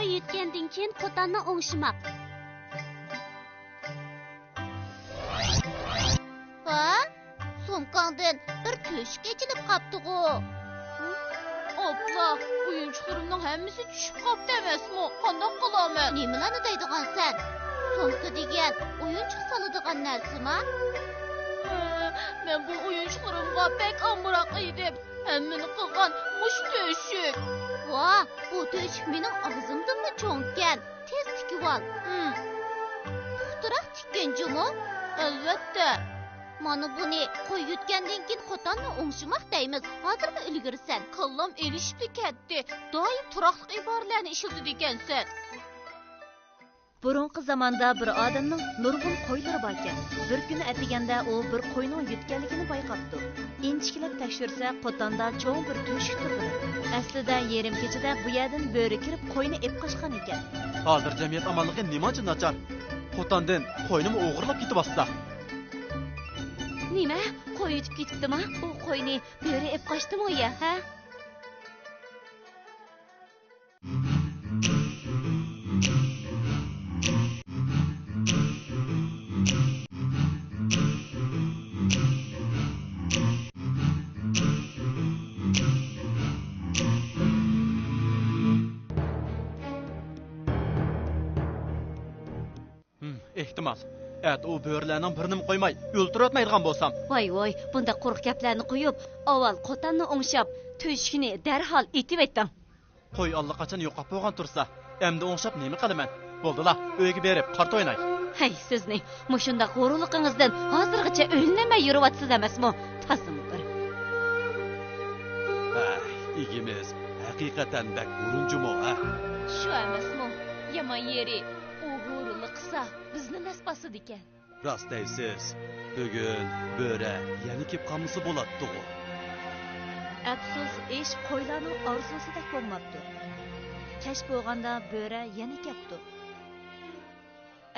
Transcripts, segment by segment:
qo'y yutgandan keyin qo'tanni o'ngshimoq. Ha? Sumkangdan bir to'shik echilib qapti-ku. Abla, o'yinchiqlarimning hammasi tushib qopti emasmi? Qandoq qilaman? Nimalarni deydigan sen? Sumka degan o'yinchiq soladigan narsami? Men bu o'yinchiqlarimga pek amroq edim. Hammani qilgan mush to'shik. Va, bu to'shik mening og'zimdanmi cho'nkan? Tez tikib ol. Puxtaroq tikkanjimi? Albatta. Mana buni qo'y yutgandan keyin qo'tanni o'ngshimoq deymiz. Hozirmi ilgirsan? Kallam erishibdi ketdi. Doim turaqliq iboralarni ishlatadi ekansan. Burunqi zamonda bir odamning nurg'un qo'ylari bor ekan. Bir kuni atiganda u bir qo'yning yutganligini bayqabdi. Inchiklab tekshirsa, qo'tonda cho'ng bir to'shik turdi. Aslida yarim kechada bu yerdan bo'ri kirib qo'yni ep qochgan ekan. Hozir jamiyat amonligi nimacha nachar? Qo'tondan qo'ynimi o'g'irlab ketib olsa. Nima? Qo'y yutib ketibdimi? U qo'yni bo'ri ep qochdimi ya, ha? Ehtimal. U bo'rilarning birini qo'ymay o'ltirotmaydigan bo'lsam. Voy, bunda qo'rq gaplarni qo'yib, avval qo'tanni o'ngshab, to'shikni darhol etib aytdim. Qo'y allaqachon yo'qolib bo'lgan tursa, endi o'ngshab nima qilaman? Bo'ldi-la, uyga berib qart o'ynay. Hey, sizning mushunda g'ururligingizdan hozirgacha o'ylamay yuribsiz emasmi? Taslim bir. İgimiz haqiqatan bak urunjumo, ha? Shu emasmi? Yomon yeri o'g'irlik qilsa, bizni nasbasi ekan. Rost deysiz. Bugun bo'ri yana kelib qolmasa bo'ladi-ku. Afsus, ish qo'ylarning orzusidek bo'lmabdi. Kech bo'lganda bo'ri yana kelibdi.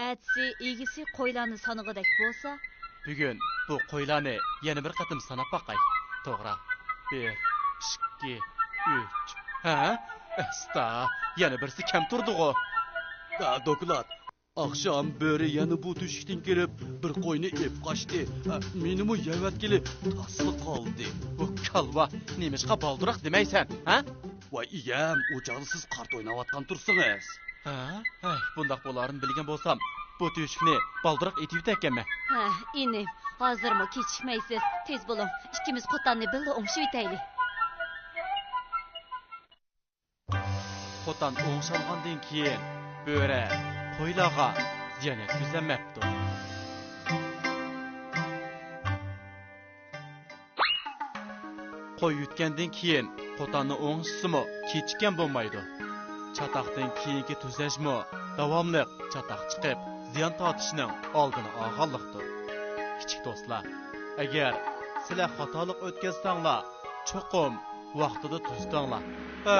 Atsi egisi qo'ylarni sanig'idek bo'lsa, bugun bu qo'ylarni yana bir qatim sanab boqay. To'g'ri. 1, 2, 3. Ha? Asta, yana birsi kam turdi-ku. Doklad. Akşam bo'ri yana bu to'shikdan kirib bir qo'yni ep qochdi. Menimi yevatkili tasli qoldi. Bu kalva nemishqa boldiroq demaysan, ha? Voy iyam, o'chaqsiz qart o'ynayotgan tursingiz. Ha? Ay, bundoq bo'larini bilgan bo'lsam, bu to'shikni boldiroq etib ekanman. Ha, inim, hozirmi kechikmaysiz. Tez bo'ling, ikkimiz qo'tanni birga o'ngshib etaylik. Qo'tan o'ngshalgandan keyin bo'ri qo'ylarga ziyon yetkazmabdi. Qo'y yutgandan keyin qo'tanni o'ngshishimi kechikkan bo'lmaydi. Chatoqdan keyingi tuzashmi davomli chatoq chiqib, ziyon tortishning oldini olganlikdir. Kichik do'stlar, agar sizlar xatolik o'tkazsanglar, cho'qim vaqtida tuzdinglar. Ha?